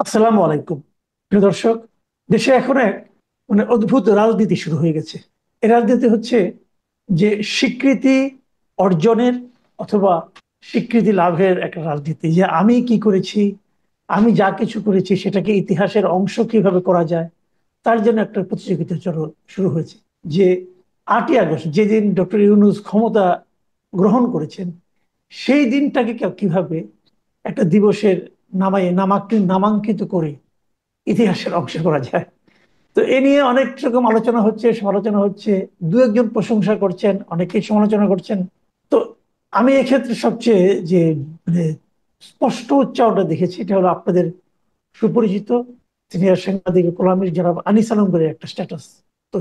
আসসালামু আলাইকুম। প্রিয় দর্শক, দেশে এখন এক অদ্ভুত রাজনীতি শুরু হয়ে গেছে। এই রাজনীতি হচ্ছে যে স্বীকৃতি অর্জনের অথবা স্বীকৃতি লাভের একটা রাজনীতি, যে আমি কি করেছি, আমি যা কিছু করেছি সেটাকে ইতিহাসের অংশ কিভাবে করা যায়, তার জন্য একটা প্রতিযোগিতা শুরু হয়েছে। যে 8ই আগস্ট যেদিন ডক্টর ইউনূস ক্ষমতা গ্রহণ করেছেন, সেই দিনটাকে কিভাবে একটা দিবসের নামাঙ্কিত করে ইতিহাসের অংশ করা যায়। তো এ নিয়ে অনেক রকম আলোচনা হচ্ছে, সমালোচনা হচ্ছে। দু একজন প্রশংসা করছেন, অনেকেই সমালোচনা করছেন। তো আমি এক্ষেত্রে সবচেয়ে যে মানে স্পষ্ট উচ্চারণটা দেখেছি, এটা হলো আপনাদের সুপরিচিত সিনিয়র সাংবাদিক কলামিস্ট জনাব আনিস আলমগীরের একটা স্ট্যাটাস। তো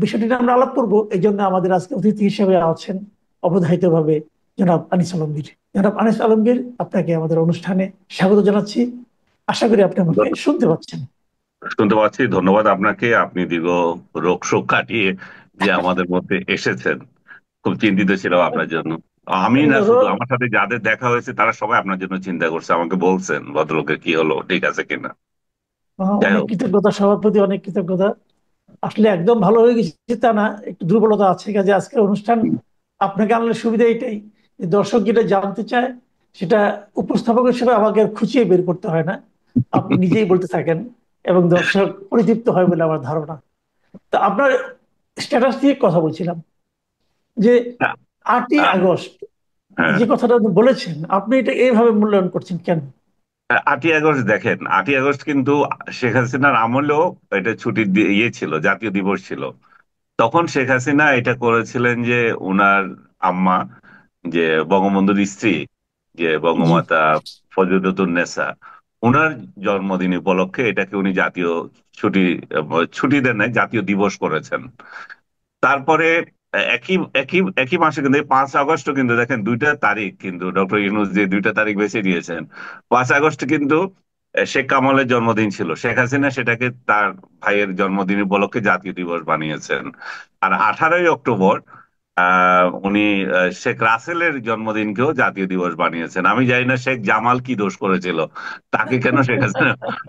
বিষয়টি নিয়ে আমরা আলাপ করবো, এই জন্য আমাদের আজকে অতিথি হিসেবে আছেন অবধারিত ভাবে জনাব আনিস আলমগীর। জনাব আনিস আলমগীর, আপনাকে আমাদের অনুষ্ঠানে স্বাগত জানাচ্ছি। আশা করি আপনি আমাকে শুনতে পাচ্ছেন। শুনতে পাচ্ছি। ধন্যবাদ আপনাকে। আপনি দীর্ঘ রোগ শোক কাটিয়ে যে আমাদের মধ্যে এসেছেন, খুব চিন্তিত ছিলাম আপনার জন্য। আমি না, শুধু রোগ আমার সাথে যাদের দেখা হয়েছে তারা সবাই আপনার জন্য চিন্তা করছে, আমাকে বলছেন ভদ্রলোকের কি হলো, ঠিক আছে কিনা। যাই অনেক হোক। কৃতজ্ঞতা, সবার প্রতি অনেক কৃতজ্ঞতা। আসলে একদম ভালো হয়ে গেছে তা না, একটু দুর্বলতা আছে। কাজে আজকের অনুষ্ঠান আপনাকে আনলে সুবিধা এটাই যে দর্শক যেটা জানতে চায় সেটা উপস্থাপক হিসেবে আমাকে আর খুঁচিয়ে বের করতে হয় না, আপনি নিজেই বলতে থাকেন এবং দর্শক পরিতৃপ্ত হয় বলে আমার ধারণা। তা আপনার স্ট্যাটাস নিয়ে কথা বলছিলাম, যে হ্যাঁ। 8ই আগস্ট হ্যাঁ। যে কথাটা আপনি বলেছেন, আপনি এটা এইভাবে মূল্যায়ন করছেন কেন? 8ই আগস্ট দেখেন, 8ই আগস্ট কিন্তু শেখ হাসিনার আমলেও এটা ছুটির ইয়ে ছিল, জাতীয় দিবস ছিল। তখন শেখ হাসিনা এটা করেছিলেন যে উনার আম্মা, যে বঙ্গবন্ধুর স্ত্রী, যে জি। বঙ্গমাতা ফজিলাতুন্নেসা, উনার জন্মদিন উপলক্ষে এটাকে উনি জাতীয় ছুটি, ছুটি দেন নাই, জাতীয় দিবস করেছেন। তারপরে একই একই একই মাসে কিন্তু 5 আগস্ট কিন্তু দেখেন, দুইটা তারিখ কিন্তু ডক্টর ইউনূস যে দুইটা তারিখ বেছে নিয়েছেন। 5 আগস্ট কিন্তু শেখ কামালের জন্মদিন ছিল, শেখ হাসিনা সেটাকে তার ভাইয়ের জন্মদিন উপলক্ষে জাতীয় দিবস বানিয়েছেন। আর 18ই অক্টোবর উনি শেখ রাসেলের জন্মদিনকেও জাতীয় দিবস বানিয়েছেন। আমি জানি না শেখ জামাল কি দোষ করেছিল, তাকে কেন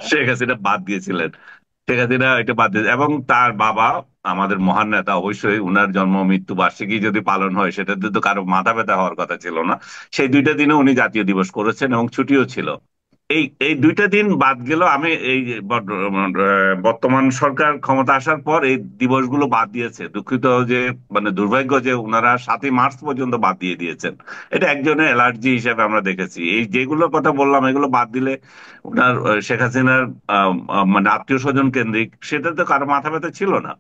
শেখ হাসিনা বাদ দিয়েছিলেন। শেখ হাসিনা এটা বাদ দিয়ে, এবং তার বাবা আমাদের মহান নেতা, অবশ্যই উনার জন্ম মৃত্যু বার্ষিকী যদি পালন হয় সেটাতে তো কারো মাথা ব্যথা হওয়ার কথা ছিল না। সেই দুইটা দিনে উনি জাতীয় দিবস করেছেন এবং ছুটিও ছিল। এই এই দুইটা দিন বাদ গেল। আমি এই যে বর্তমান সরকার ক্ষমতা আসার পর এই দিবসগুলো বাদ দিয়েছে। দুঃখিত যে, মানে দুর্ভাগ্য যে উনারা 7ই মার্চ পর্যন্ত বাদ দিয়ে দিয়েছেন। এটা একজনের অ্যালার্জি হিসেবে আমরা দেখেছি। এই যেগুলোর কথা বললাম এগুলো বাদ দিলে উনার শেখ হাসিনার মানে আত্মীয় স্বজন কেন্দ্রিক সেটা তো কারো মাথা ব্যথা ছিল না।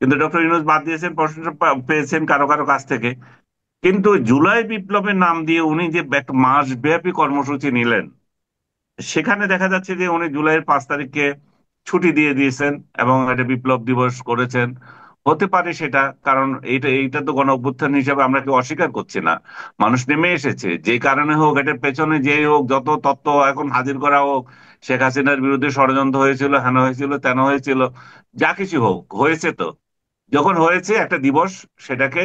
কিন্তু ডক্টর ইউনূস বাদ দিয়েছেন, প্রশংসা পেয়েছেন কারো কারো কাছ থেকে। কিন্তু জুলাই বিপ্লবের নাম দিয়ে উনি যে এক মাস ব্যাপী কর্মসূচি নিলেন, সেখানে দেখা যাচ্ছে যে উনি জুলাইয়ের 5 তারিখকে ছুটি দিয়ে দিয়েছেন এবং এটা বিপ্লব দিবস করেছেন। হতে পারে সেটা, কারণ এইটা এইটা তো গণ অভ্যুত্থান হিসাবে আমরা কি অস্বীকার করছি না। মানুষ নেমে এসেছে যে কারণে হোক, এটার পেছনে যে হোক, যত তত্ত্ব এখন হাজির করা হোক, শেখ হাসিনার বিরুদ্ধে ষড়যন্ত্র হয়েছিল, হেন হয়েছিল, তেন হয়েছিল, যা কিছু হোক হয়েছে। তো যখন হয়েছে একটা দিবস, সেটাকে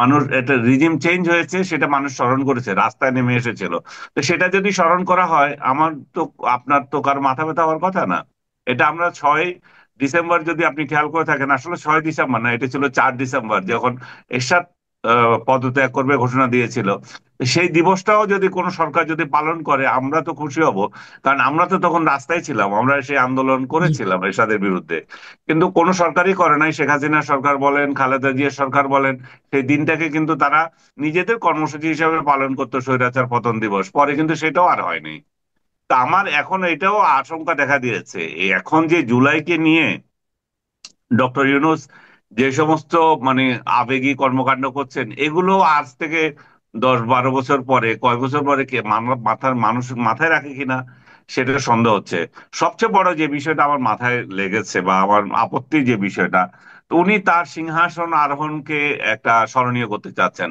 মানুষ, একটা রিজিম চেঞ্জ হয়েছে সেটা মানুষ স্মরণ করেছে, রাস্তায় নেমে এসেছিল। তো সেটা যদি স্মরণ করা হয়, আমার তো, আপনার তো কারো মাথা ব্যথা হওয়ার কথা না। এটা আমরা 6ই ডিসেম্বর, যদি আপনি খেয়াল করে থাকেন, আসলে 6ই ডিসেম্বর না, এটা ছিল 4 ডিসেম্বর, যখন এরশাদ পদত্যাগ করবে ঘোষণা দিয়েছিল। সেই দিবসটাও যদি কোনো সরকার যদি পালন করে আমরা তো খুশি হব, কারণ আমরা তো তখন রাস্তায় ছিলাম, আমরা সেই আন্দোলন জি। করেছিলাম এরশাদের বিরুদ্ধে। কিন্তু কোনো সরকারই করে নাই, শেখ হাসিনা সরকার বলেন, খালেদা জিয়ার সরকার বলেন, সেই দিনটাকে কিন্তু তারা নিজেদের কর্মসূচি হিসেবে পালন করতো, স্বৈরাচার পতন দিবস। পরে কিন্তু সেটাও আর হয়নি। তা আমার এখন এটাও আশঙ্কা দেখা দিয়েছে, এই এখন যে জুলাইকে নিয়ে ডক্টর ইউনূস যে সমস্ত মানে আবেগী কর্মকাণ্ড করছেন, এগুলো আজ থেকে 10-12 বছর পরে, কয়েক বছর পরে কে মাথার মানুষ মাথায় রাখে কিনা সেটা সন্দেহ হচ্ছে। সবচেয়ে বড় যে বিষয়টা আমার মাথায় লেগেছে বা আমার আপত্তির যে বিষয়টা, তো উনি তার সিংহাসন আরোহণকে একটা স্মরণীয় করতে চাচ্ছেন।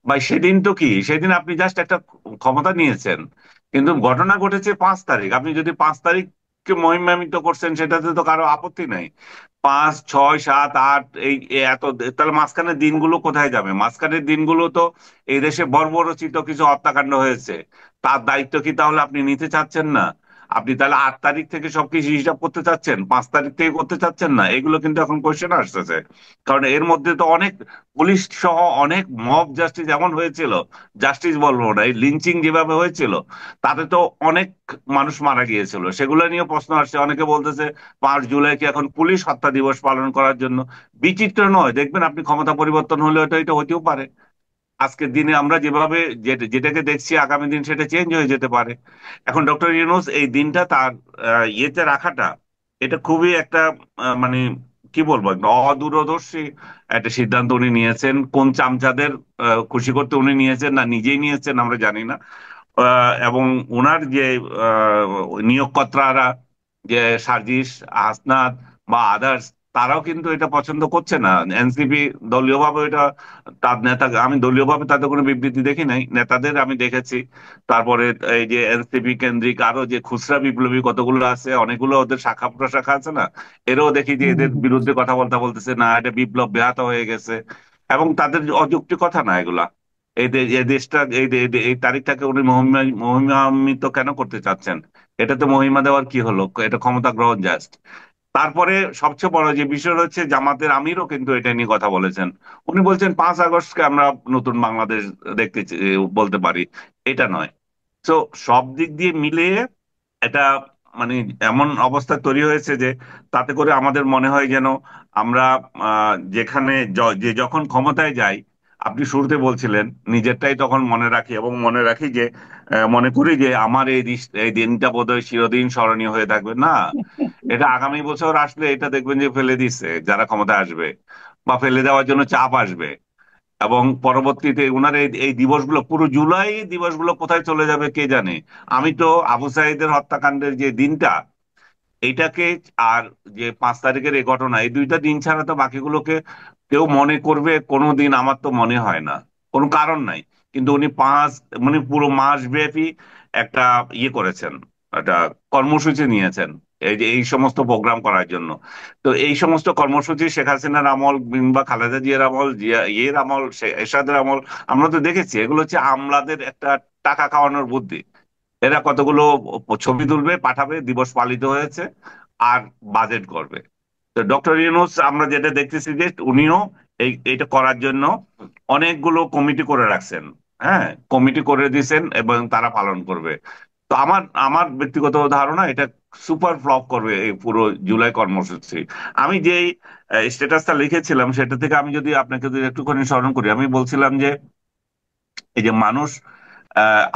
ভাই, সেদিন তো কি, সেদিন আপনি জাস্ট একটা ক্ষমতা নিয়েছেন, কিন্তু ঘটনা ঘটেছে 5 তারিখ। আপনি যদি 5 তারিখকে মহিমান্বিত করছেন সেটাতে তো কারো আপত্তি নাই। 5, 6, 7, 8, এই এত, তাহলে মাঝখানের দিনগুলো কোথায় যাবে? মাঝখানের দিনগুলো তো এই দেশে বর্বরচিত কিছু হত্যাকাণ্ড হয়েছে, তার দায়িত্ব কি তাহলে আপনি নিতে চাচ্ছেন না? আপনি তাহলে 8 তারিখ থেকে সবকিছু হিসাব করতে চাচ্ছেন, 5 তারিখ থেকে করতে চাচ্ছেন না, এগুলো কিন্তু এখন কোয়েশ্চেন আসতেছে। কারণ এর মধ্যে তো অনেক পুলিশ সহ অনেক মব জাস্টিস এমন হয়েছিল, জাস্টিস বলবো না, এই লিঞ্চিং যেভাবে হয়েছিল তাতে তো অনেক মানুষ মারা গিয়েছিল, সেগুলো নিয়ে প্রশ্ন আসছে। অনেকে বলতেছে 5 জুলাই কি এখন পুলিশ হত্যা দিবস পালন করার জন্য? বিচিত্র নয়, দেখবেন আপনি ক্ষমতা পরিবর্তন হলে এটা এটা হতেও পারে। আজকের দিনে আমরা যেভাবে যেটাকে দেখছি আগামী দিন সেটা চেঞ্জ হয়ে যেতে পারে। এখন ডক্টর ইউনূস এই দিনটা তার ইয়েতে রাখাটা, এটা খুবই একটা মানে কি বলবো, একটা অদূরদর্শী একটা সিদ্ধান্ত উনি নিয়েছেন। কোন চামচাদের খুশি করতে উনি নিয়েছেন, না নিজেই নিয়েছেন আমরা জানি না। এবং ওনার যে আহ, নিয়োগকর্তারা, যে সার্জিস, হাসনাত বা আদার্স, তারাও কিন্তু এটা পছন্দ করছে না। এনসিপি দলীয়ভাবে এটা, তার নেতা, আমি দলীয়ভাবে তাদের কোনো বিবৃতি দেখি নাই, নেতাদের আমি দেখেছি। তারপরে এই যে এনসিপি কেন্দ্রিক আরো যে খুচরা বিপ্লবী কতগুলো আছে, অনেকগুলো ওদের শাখা প্রশাখা আছে না, এরাও দেখি যে হুম, এদের হুম, বিরুদ্ধে কথা বলতে বলতেছে না, এটা বিপ্লব ব্যাহত হয়ে গেছে। এবং তাদের অযৌক্তিক কথা না এগুলা। এই দেশটা, এই তারিখটাকে উনি মহিমান্বিত কেন করতে চাচ্ছেন? এটাতে মহিমা দেওয়ার কি হলো? এটা ক্ষমতা গ্রহণ জাস্ট। তারপরে সবচেয়ে বড় যে বিষয় হচ্ছে, জামাতের আমিরও কিন্তু এটা নিয়ে কথা বলেছেন। উনি বলছেন 5 আগস্টকে আমরা নতুন বাংলাদেশ দেখতে বলতে পারি, এটা নয়। তো সব দিক দিয়ে মিলিয়ে এটা মানে এমন অবস্থা তৈরি হয়েছে যে তাতে করে আমাদের মনে হয় যেন আমরা যেখানে যে যখন ক্ষমতায় যাই, আপনি শুরুতে বলছিলেন নিজেরটাই তখন মনে রাখি, এবং মনে রাখি যে মনে করি যে আমার এই দিনটা বোধহয় চিরদিন স্মরণীয় হয়ে থাকবে না। এটা আগামী বছর আসলে এটা দেখবেন যে ফেলে দিচ্ছে যারা ক্ষমতায় আসবে, বা ফেলে দেওয়ার জন্য চাপ আসবে। এবং পরবর্তীতে ওনার এই দিবসগুলো, পুরো জুলাই দিবসগুলো কোথায় চলে যাবে কে জানে। আমি তো আবু সাইদের হত্যাকাণ্ডের যে দিনটা, এইটাকে, আর যে 5 তারিখের এই ঘটনা, এই দুইটা দিন ছাড়া তো বাকিগুলোকে কেউ মনে করবে কোনো দিন, আমার তো মনে হয় না। কোনো কারণ নাই। কিন্তু উনি মানে পুরো মাস ব্যাপী একটা করেছেন, একটা কর্মসূচি নিয়েছেন এই যে এই সমস্ত প্রোগ্রাম করার জন্য। তো এই সমস্ত কর্মসূচি শেখ হাসিনার আমল কিংবা খালেদা জিয়ার আমল, ইয়ের আমল, এরশাদের আমল, আমরা তো দেখেছি এগুলো হচ্ছে আমলাদের একটা টাকা খাওয়ানোর বুদ্ধি। এরা কতগুলো ছবি তুলবে, পাঠাবে, দিবস পালিত হয়েছে, আর বাজেট করবে। তো ডক্টর ইউনূস আমরা যেটা দেখতেছি যে উনিও এটা করার জন্য অনেকগুলো কমিটি করে রাখছেন। হ্যাঁ, কমিটি করে দিয়েছেন এবং তারা পালন করবে। তো আমার আমার ব্যক্তিগত ধারণা এটা সুপার ফ্লপ করবে এই পুরো জুলাই কর্মসূচি। আমি যেই স্ট্যাটাসটা লিখেছিলাম সেটা থেকে আমি যদি আপনাকে যদি একটুখানি স্মরণ করি, আমি বলছিলাম যে এই যে মানুষ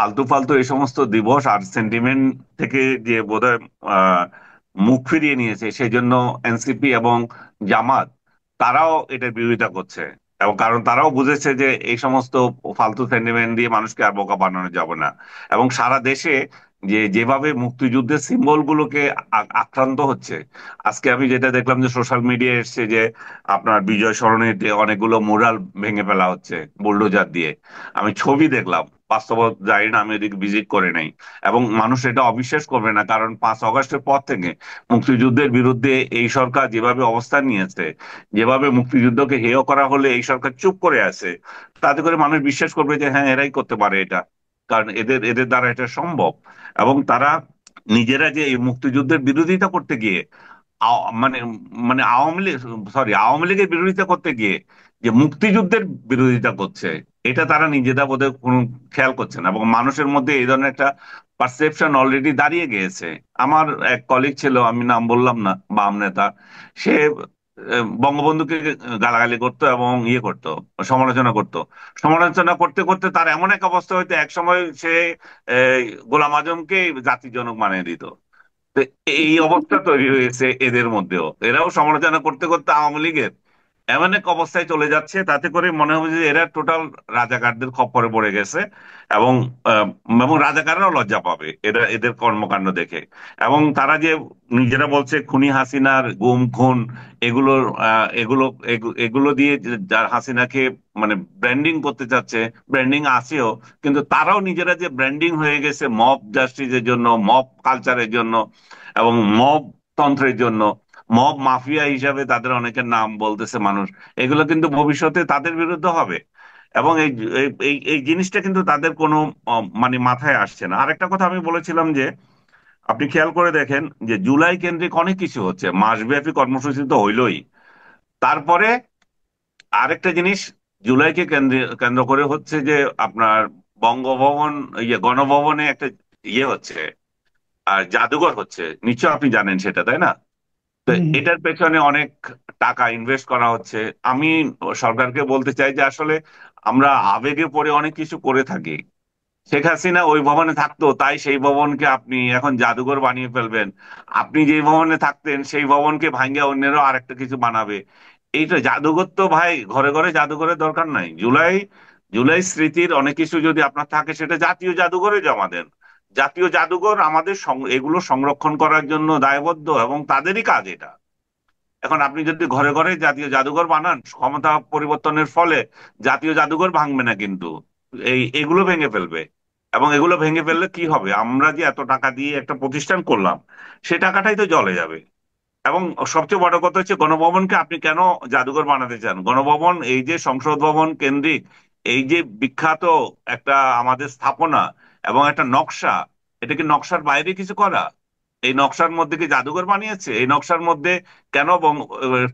আলতু ফালতু এই সমস্ত দিবস আর সেন্টিমেন্ট থেকে যে বোধহয় আহ, মুখ ফিরিয়ে নিয়েছে, সেই জন্য এনসিপি এবং জামাত তারাও এটার বিরোধিতা করছে। এবং কারণ তারাও বুঝেছে যে এই সমস্ত ফালতু সেন্টিমেন্ট দিয়ে মানুষকে আর বোকা বানানো যাবে না। এবং সারা দেশে যেভাবে মুক্তিযুদ্ধের সিম্বল গুলোকে আক্রান্ত হচ্ছে, আজকে আমি যেটা দেখলাম যে সোশ্যাল মিডিয়ায় এসছে যে আপনার বিজয় সরণিতে অনেকগুলো মুরাল ভেঙে ফেলা হচ্ছে বুলডোজার দিয়ে। আমি ছবি দেখলাম, বাস্তব জানি না, আমি এদিকে ভিজিট করে নাই। এবং মানুষ এটা অবিশ্বাস করবে না, কারণ 5 আগস্টের পর থেকে মুক্তিযুদ্ধের বিরুদ্ধে এই সরকার যেভাবে অবস্থান নিয়েছে, যেভাবে মুক্তিযুদ্ধকে হেয় করা হলে এই সরকার চুপ করে আছে, তাতে করে মানুষ বিশ্বাস করবে যে হ্যাঁ এরাই করতে পারে এটা, কারণ এদের এদের দ্বারা এটা সম্ভব। এবং তারা নিজেরা যে এই মুক্তিযুদ্ধের বিরোধিতা করতে গিয়ে মানে মানে আওয়ামী লীগ, সরি, আওয়ামী লীগের বিরোধিতা করতে গিয়ে যে মুক্তিযুদ্ধের বিরোধিতা করছে, এটা তারা নিজেরা বোধহয় কোনো খেয়াল করছে না। এবং মানুষের মধ্যে এই ধরনের একটা পারসেপশন অলরেডি দাঁড়িয়ে গিয়েছে। আমার এক কলিগ ছিল, আমি নাম বললাম না, বাম নেতা, সে বঙ্গবন্ধুকে গালাগালি করতো এবং করতো, সমালোচনা করতো। সমালোচনা করতে করতে তার এমন এক অবস্থা হইতো, এক সময় সে আহ, গোলাম আজমকে জাতির জনক বানিয়ে দিত। তো এই অবস্থা তৈরি হয়েছে এদের মধ্যেও, এরাও সমালোচনা করতে করতে আওয়ামী লীগের এমন এক অবস্থায় চলে যাচ্ছে, তাতে করে মনে হবে যে এরা টোটাল রাজাকারদের খপ্পরে পড়ে গেছে। এবং আহ, এবং রাজাকাররাও লজ্জা পাবে এরা এদের কর্মকাণ্ড দেখে। এবং তারা যে নিজেরা বলছে খুনি হাসিনার গুম খুন, এগুলোর এগুলো দিয়ে যার হাসিনাকে মানে ব্র্যান্ডিং করতে চাচ্ছে, ব্র্যান্ডিং আছেও, কিন্তু তারাও নিজেরা যে ব্র্যান্ডিং হয়ে গেছে মব জাস্টিসের জন্য, মব কালচারের জন্য, এবং মব তন্ত্রের জন্য, মব মাফিয়া হিসাবে তাদের অনেকের নাম বলতেছে মানুষ। এগুলো কিন্তু ভবিষ্যতে তাদের বিরুদ্ধে হবে। এবং এই এই এই এই জিনিসটা কিন্তু তাদের কোনো মানে মাথায় আসছে না। আরেকটা কথা আমি বলেছিলাম যে আপনি খেয়াল করে দেখেন যে জুলাই কেন্দ্রিক অনেক কিছু হচ্ছে, মাসব্যাপী কর্মসূচি তো হইলই। তারপরে আরেকটা জিনিস, জুলাইকে কেন্দ্র করে হচ্ছে যে আপনার বঙ্গভবন, গণভবনে একটা হচ্ছে, আর জাদুঘর হচ্ছে, নিশ্চয় আপনি জানেন সেটা, তাই না? তো হুম। এটার পেছনে অনেক টাকা ইনভেস্ট করা হচ্ছে। আমি সরকারকে বলতে চাই যে আসলে আমরা আবেগে পড়ে অনেক কিছু করে থাকি। শেখ হাসিনা ওই ভবনে থাকতো, তাই সেই ভবনকে আপনি এখন জাদুঘর বানিয়ে ফেলবেন। আপনি যে ভবনে থাকতেন সেই ভবনকে ভাঙ্গে অন্যেরও আরেকটা কিছু বানাবে। এইটা জাদুঘর তো ভাই, ঘরে ঘরে জাদুঘরের দরকার নাই। জুলাই জুলাই স্মৃতির অনেক কিছু যদি আপনার থাকে, সেটা জাতীয় জাদুঘরে জমা দেন। জাতীয় জাদুঘর আমাদের এগুলো সংরক্ষণ করার জন্য দায়বদ্ধ, এবং তাদেরই কাজ এটা। এখন আপনি যদি ঘরে ঘরে জাতীয় জাদুঘর বানান, ক্ষমতা পরিবর্তনের ফলে জাতীয় জাদুঘর ভাঙবে না কিন্তু, এগুলো ভেঙে ফেলবে। এবং এগুলো ভেঙে ফেললে কি হবে, আমরা যে এত টাকা দিয়ে একটা প্রতিষ্ঠান করলাম, সে টাকাটাই তো জলে যাবে। এবং সবচেয়ে বড় কথা হচ্ছে, গণভবনকে আপনি কেন জাদুঘর বানাতে চান? গণভবন এই যে সংসদ ভবন কেন্দ্রিক, এই যে বিখ্যাত একটা আমাদের স্থাপনা এবং একটা নকশা, এটা কি নকশার বাইরে কিছু করা? এই নকশার মধ্যে কি জাদুঘর বানিয়েছে? এই নকশার মধ্যে কেন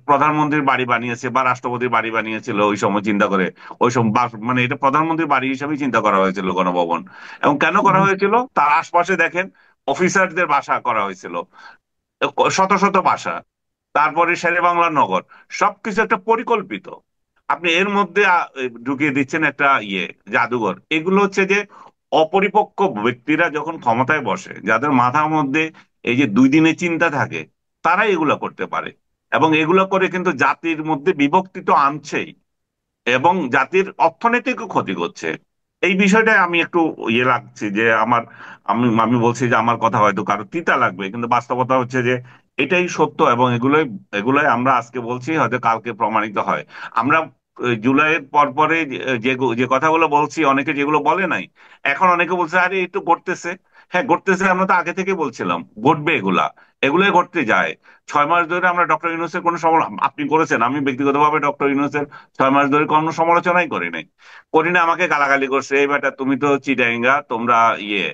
প্রধানমন্ত্রীর বাড়ি বানিয়েছে বা রাষ্ট্রপতির বাড়ি বানিয়েছিল ওই সময় চিন্তা করে? ওই সময় মানে এটা প্রধানমন্ত্রীর বাড়ি হিসেবেই চিন্তা করা হয়েছিল গণভবন। এবং কেন করা হুম। হয়েছিল? তার আশপাশে দেখেন অফিসারদের বাসা করা হয়েছিল, শত শত বাসা, তারপরে শেরেবাংলা নগর, সবকিছু একটা পরিকল্পিত। আপনি এর মধ্যে ঢুকিয়ে দিচ্ছেন একটা জাদুঘর। এগুলো হচ্ছে যে অপরিপক্ক ব্যক্তিরা যখন ক্ষমতায় বসে, যাদের মাথার মধ্যে এই যে 2 দিনের চিন্তা থাকে, তারাই এগুলো করতে পারে। এবং এগুলো করে কিন্তু জাতির মধ্যে বিভক্তি তো আনছেই, এবং জাতির অর্থনৈতিক ক্ষতি করছে। এই বিষয়টাই আমি একটু লাগছি যে আমি আমি বলছি যে আমার কথা হয়তো কারো তিতা লাগবে, কিন্তু বাস্তবতা হচ্ছে যে এটাই সত্য। এবং এগুলোই এগুলোই আমরা আজকে বলছি, হয়তো কালকে প্রমাণিত হয়। আমরা জুলাইয়ের পর পরে যে যে কথাগুলো বলছি, অনেকে যেগুলো বলে নাই, এখন অনেকে বলছে আরে এই তো ঘটতেছে। হ্যাঁ, ঘটতেছে, আমরা তো আগে থেকে বলছিলাম ঘটবে এগুলা। এগুলোই ঘটতে যায়। 6 মাস ধরে আমরা ডক্টর ইউনূসের কোনো আপনি করেছেন, আমি ব্যক্তিগতভাবে ডক্টর ইউনূসের 6 মাস ধরে কোনো সমালোচনাই করি নাই। করি না, আমাকে গালাগালি করছে, এই বেটা তুমি তো চিটাঙ্গা, তোমরা ইয়ে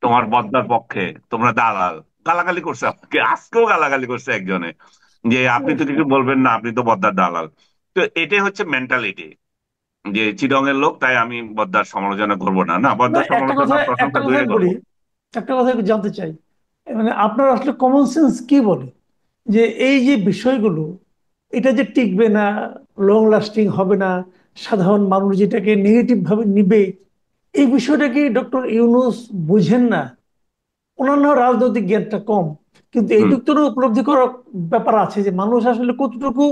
তোমার বদ্দার পক্ষে, তোমরা দালাল। গালাগালি করছে আমাকে, আজকেও গালাগালি করছে একজনে, যে আপনি তো কিছু বলবেন না, আপনি তো বদ্দার দালাল। তো এটাই হচ্ছে মেন্টালিটি, যে চিটং এর লোক, তাই আমি বদ্দার সমালোচনা করব না। না, না, বদ্দার সমালোচনা একটা প্রশংসা কথা দূরে বলি, করবো। একটা কথা একটু জানতে চাই। মানে আপনার আসলে কমন সেন্স কি বলে যে এই যে বিষয়গুলো, এটা যে টিকবে না, লং লাস্টিং হবে না, সাধারণ মানুষ যেটাকে নেগেটিভ ভাবে নিবে, এই বিষয়টা কি ডক্টর ইউনূস বুঝেন না? ওনার না রাজনৈতিক জ্ঞানটা কম, কিন্তু হুম। এইটুক তো উপলব্ধি করার ব্যাপার আছে যে মানুষ আসলে কতটুকু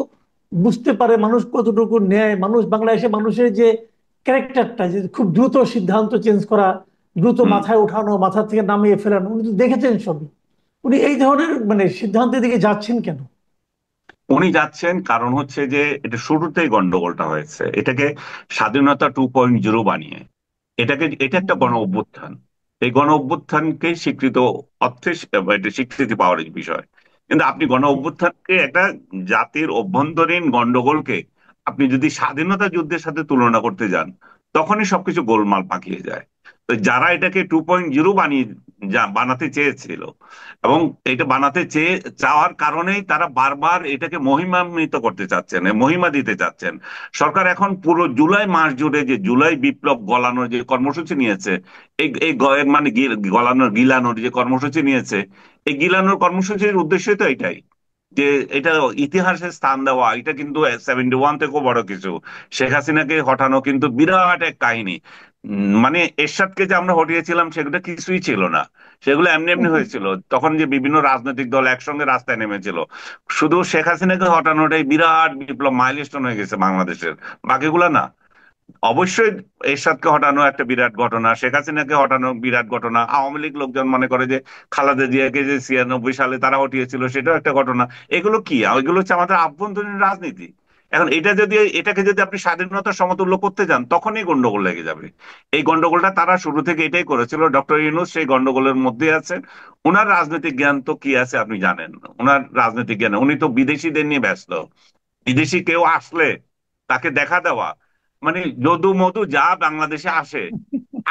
বুঝতে পারে, মানুষ কতটুকু নেয়। মানুষ বাংলাদেশে মানুষের যে ক্যারেক্টারটা, যে খুব দ্রুত সিদ্ধান্ত চেঞ্জ করা, দ্রুত হুম। মাথায় ওঠানো, মাথা থেকে নামিয়ে ফেলানো, উনি তো দেখেছেন সবই। উনি এই ধরনের মানে সিদ্ধান্তের দিকে যাচ্ছেন কেন? উনি যাচ্ছেন কারণ হচ্ছে যে এটা শুরুতেই গন্ডগোলটা হয়েছে, এটাকে স্বাধীনতা 2.0 বানিয়ে, এটা একটা গণ অভ্যুত্থান। এই গণ অভ্যুত্থানকে স্বীকৃত অর্থে এটা স্বীকৃতি পাওয়ার বিষয়। কিন্তু আপনি গণ অভ্যুত্থানকে একটা জাতির অভ্যন্তরীণ গন্ডগোলকে আপনি যদি স্বাধীনতা যুদ্ধের সাথে তুলনা করতে যান, তখনই সবকিছু গোলমাল পাকিয়ে যায়। তো যারা এটাকে 2.0 বানিয়ে বানাতে চেয়েছিল, এবং এটা বানাতে চাওয়ার কারণেই তারা বারবার এটাকে মহিমান্বিত করতে চাচ্ছেন, মহিমা দিতে চাচ্ছেন। সরকার এখন পুরো জুলাই মাস জুড়ে যে জুলাই বিপ্লব গলানোর যে কর্মসূচি নিয়েছে, মানে গলানোর গিলানোর যে কর্মসূচি নিয়েছে, এই গিলানোর কর্মসূচির উদ্দেশ্যই তো এটাই, যে এটা ইতিহাসে স্থান দেওয়া। এটা কিন্তু 71 থেকেও বড় কিছু। শেখ হাসিনাকে হটানো কিন্তু বিরাট এক কাহিনী। মানে এরশাদকে যে আমরা হটিয়েছিলাম, সেগুলো কিছুই ছিল না। সেগুলো এমনি এমনি হয়েছিল, তখন যে বিভিন্ন রাজনৈতিক দল একসঙ্গে রাস্তায় নেমেছিল। শুধু শেখ হাসিনাকে হটানোটাই বিরাট বিপ্লব, মাইলস্টোন হয়ে গেছে বাংলাদেশের, বাকিগুলা না। অবশ্যই এরশাদকে হটানো একটা বিরাট ঘটনা, শেখ হাসিনাকে হটানো বিরাট ঘটনা। আওয়ামী লীগ লোকজন মনে করে যে খালেদা জিয়াকে যে 96 সালে তারা হটিয়েছিল, সেটাও একটা ঘটনা। এগুলো কি? এগুলো হচ্ছে আমাদের আভ্যন্তরীণ রাজনীতি। এখন এটাকে যদি আপনি স্বাধীনতার সমতুল্য করতে যান, তখনই গন্ডগোল লেগে যাবে। এই গন্ডগোলটা তারা শুরু থেকে এটাই করেছিল। ডক্টর ইউনূস সেই গন্ডগোলের মধ্যে আছেন। ওনার রাজনৈতিক জ্ঞান তো কি আছে আপনি জানেন? ওনার রাজনৈতিক জ্ঞান, উনি তো বিদেশিদের নিয়ে ব্যস্ত। বিদেশি কেউ আসলে তাকে দেখা দেওয়া, মানে যদু মধু যা বাংলাদেশে আসে,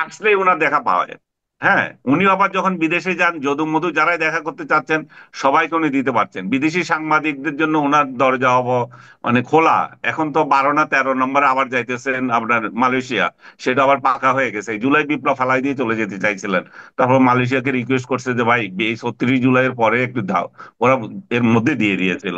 আসলেই ওনার দেখা পাওয়া যায়। হ্যাঁ, উনি আবার যখন বিদেশে যান, যদু মধু যারাই দেখা করতে চাচ্ছেন সবাইকে উনি দিতে পারছেন। বিদেশি সাংবাদিকদের জন্য ওনার দরজা মানে খোলা। এখন তো 12 না 13 নম্বরে আবার যাইতেছেন আপনার মালয়েশিয়া, সেটা আবার পাকা হয়ে গেছে। এই জুলাই বিপ্লব ফালাই দিয়ে চলে যেতে চাইছিলেন, তারপর মালয়েশিয়াকে রিকোয়েস্ট করছে যে ভাই এই 36 জুলাইয়ের পরে একটু দাও, ওরা এর মধ্যে দিয়ে দিয়েছিল।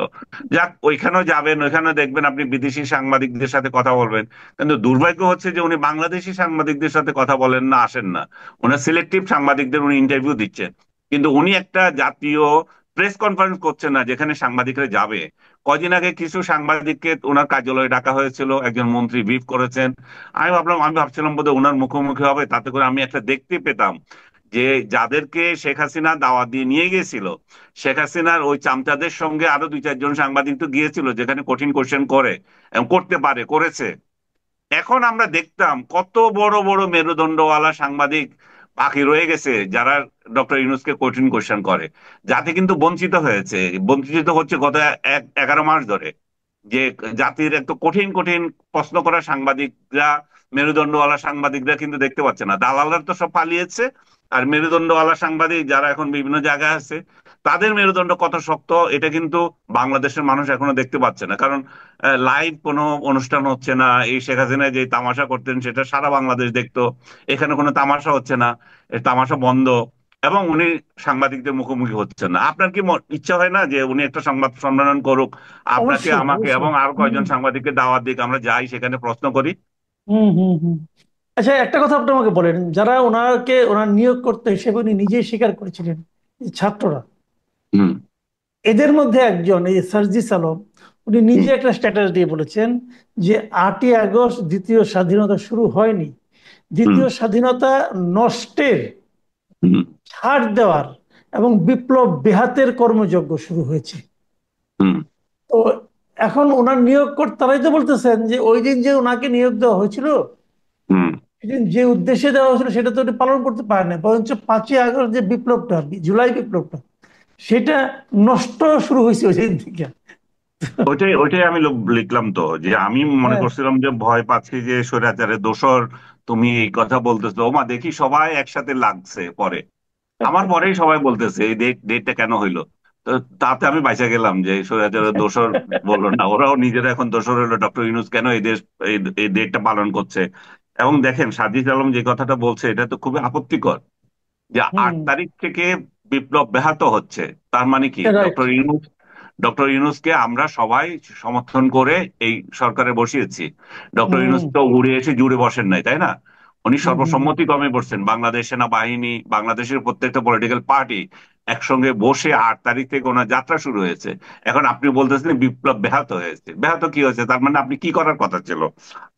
যাক, ওইখানেও যাবেন, ওইখানে দেখবেন আপনি বিদেশি সাংবাদিকদের সাথে কথা বলবেন, কিন্তু দুর্ভাগ্য হচ্ছে যে উনি বাংলাদেশি সাংবাদিকদের সাথে কথা বলেন না, আসেন না। ওনার সিলেক্টিভ সাংবাদিকদের উনি ইন্টারভিউ দিচ্ছেন, কিন্তু উনি একটা জাতীয় প্রেস কনফারেন্স করছেন না যেখানে সাংবাদিকরা যাবে। কদিন আগে কিছু সাংবাদিককে ওনার কার্যালয়ে ডাকা হয়েছিল, একজন মন্ত্রী ব্রিফ করেছেন। আমি ভাবছিলাম বোধহয় ওনার মুখোমুখি হবে, তাতে করে আমি একটা দেখতে পেতাম যে যাদেরকে শেখ হাসিনা দাওয়াত দিয়ে নিয়ে গিয়েছিল, শেখ হাসিনার ওই চামচাদের সঙ্গে আরো 2-4 জন সাংবাদিক তো গিয়েছিল, যেখানে কঠিন কোশ্চেন করে এবং করতে পারে, করেছে। এখন আমরা দেখতাম কত বড় বড় মেরুদণ্ডওয়ালা সাংবাদিক বাকি রয়ে গেছে, যারা ডক্টর ইউনূসকে কঠিন কোশ্চেন করে, যাতে কিন্তু বঞ্চিত হয়েছে, বঞ্চিত হচ্ছে গত 11 মাস ধরে। যে জাতির এত কঠিন কঠিন প্রশ্ন করা সাংবাদিকরা, মেরুদণ্ডওয়ালা সাংবাদিকরা কিন্তু দেখতে পাচ্ছে না। দালালরা তো সব পালিয়েছে, আর মেরুদণ্ডওয়ালা সাংবাদিক যারা এখন বিভিন্ন জায়গায় আছে, তাদের মেরুদণ্ড কত শক্ত এটা কিন্তু বাংলাদেশের মানুষ এখনো দেখতে পাচ্ছে না। কারণ লাইভ কোনো অনুষ্ঠান হচ্ছে না। এই শেখ হাসিনা যে তামাশা করতেন সেটা সারা বাংলাদেশ দেখতো, এখানে কোনো তামাশা হচ্ছে না, এই তামাশা বন্ধ। এবং উনি সাংবাদিকদের মুখোমুখি হচ্ছেন না। আপনার কি ইচ্ছা হয় না যে উনি একটা সংবাদ সম্মেলন করুক, আপনাকে অবশ্যই, আমাকে অবশ্যই। এবং আরো হুম, কয়েকজন সাংবাদিককে দাওয়াত দিক, আমরা যাই সেখানে প্রশ্ন করি? হুম, হুম, হুম। আচ্ছা, একটা কথা আপনি আমাকে বলেন, যারা ওনার নিয়োগকর্তা হিসেবে উনি নিজেই স্বীকার করেছিলেন, এই ছাত্ররা, হুম। এদের মধ্যে একজন এই সার্জিস আলম, উনি হুম। নিজে একটা স্ট্যাটাস দিয়ে বলেছেন যে 8ই আগস্ট দ্বিতীয় স্বাধীনতা শুরু হয়নি, হুম। দ্বিতীয় স্বাধীনতা নষ্টের, হুম। ছাড় দেওয়ার এবং বিপ্লব বেহাতের কর্মযজ্ঞ শুরু হয়েছে। হুম। তো এখন ওনার নিয়োগকর্তারাই তো বলতেছেন যে ওই দিন যে ওনাকে নিয়োগ দেওয়া হয়েছিল, হুম। সেদিন যে উদ্দেশ্যে দেওয়া হয়েছিল সেটা তো উনি পালন করতে পারেন না, বরঞ্চ 5ই আগস্ট যে বিপ্লবটা, জুলাই বিপ্লবটা, সেটা নষ্ট শুরু হয়েছে ওই দিন থেকে। ওইটাই ওইটাই আমি লিখলাম তো, যে আমি মনে হ্যাঁ, করছিলাম যে ভয় পাচ্ছি যে স্বৈরাচারের দোসর তুমি এই কথা বলতেছো, ওমা দেখি সবাই একসাথে লাগছে পরে। আমার পরেই সবাই বলতেছে এই ডেটটা কেন হইলো। তো তাতে আমি বাইচা গেলাম যে স্বৈরাচারের দোসর বললো না, ওরাও নিজেরা এখন দোসর হইলো, ডক্টর ইউনূস কেন এই দেশ এই ডেটটা পালন করছে। এবং দেখেন সাজিদ আলম যে কথাটা বলছে এটা তো খুবই আপত্তিকর, যে হুম, 8 তারিখ থেকে বিপ্লব ব্যাহত হচ্ছে। তার মানে কি রাইট। ডক্টর ইউনূসকে আমরা সবাই সমর্থন করে এই সরকারে বসিয়েছি। ডক্টর হুম, ইউনূস তো উড়ে এসে জুড়ে বসেন নাই, তাই না? উনি হুম, হুম, হুম, সর্বসম্মতিক্রমে বসছেন, বাংলাদেশ সেনাবাহিনী, বাংলাদেশের প্রত্যেকটা পলিটিক্যাল পার্টি একসঙ্গে বসে 8 তারিখ থেকে ওনার যাত্রা শুরু হয়েছে। এখন আপনি বলতেছেন বিপ্লব ব্যাহত হয়েছে, ব্যাহত কি হয়েছে? তার মানে আপনি কি করার কথা ছিল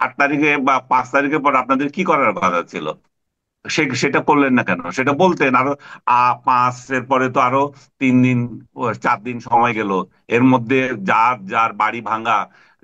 8 তারিখে বা 5 তারিখের পর? আপনাদের কি করার কথা ছিল? সেটা করলেন না কেন? সেটা বলতেন। আরো 5-এর পরে তো আরো 3 দিন, 4 দিন সময় গেল। এর মধ্যে যার যার বাড়ি ভাঙা,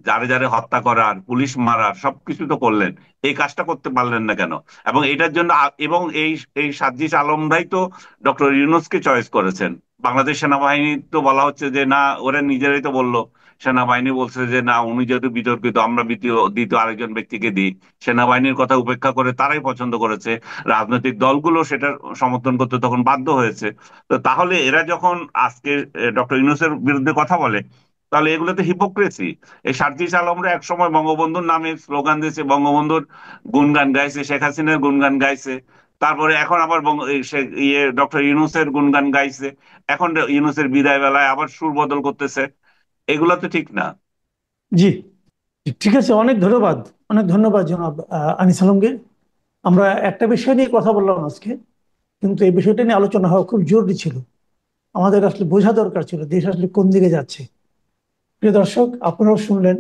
যারে যারে হত্যা করার, পুলিশ মারার সবকিছু তো করলেন। এই কাজটা করতে পারলেন না কেন? এবং এটার জন্য এবং এই এই সার্জিস আলমরাই তো ডক্টর ইউনূসকে চয়েস করেছেন। বাংলাদেশ সেনাবাহিনী তো বলা হচ্ছে যে না, ওরা নিজেরাই তো বললো, সেনাবাহিনী বলছে যে না, উনি যেহেতু বিতর্কিত, আমরা দ্বিতীয় দ্বিতীয় আরেকজন ব্যক্তিকে দিই। সেনাবাহিনীর কথা উপেক্ষা করে তারাই পছন্দ করেছে, রাজনৈতিক দলগুলো সেটা সমর্থন করতে তখন বাধ্য হয়েছে। তো তাহলে এরা যখন আজকে ডক্টর ইউনূসের বিরুদ্ধে কথা বলে, তাহলে এগুলো তো হিপোক্রেসি। এই সার্জিস আলমরা একসময় বঙ্গবন্ধুর নামে স্লোগান দিয়েছে, বঙ্গবন্ধুর গুণগান গাইছে, শেখ হাসিনার গুণগান গাইছে, তারপরে এখন আবার ডক্টর ইউনূসের গুণগান গাইছে। এখন ইউনূসের বিদায় বেলায় আবার সুর বদল করতেছে। এগুলো তো ঠিক না। জি, ঠিক আছে। অনেক ধন্যবাদ, অনেক ধন্যবাদ জনাব আনিস আলমগীর। আমরা একটা বিষয় নিয়ে কথা বললাম আজকে, কিন্তু এই বিষয়টা নিয়ে আলোচনা হওয়া খুব জরুরি ছিল। আমাদের আসলে বোঝা দরকার ছিল দেশ আসলে কোন দিকে যাচ্ছে। প্রিয় দর্শক, আপনারাও শুনলেন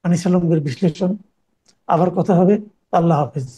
আনিস আলমগীর বিশ্লেষণ। আবার কথা হবে। আল্লাহ হাফেজ।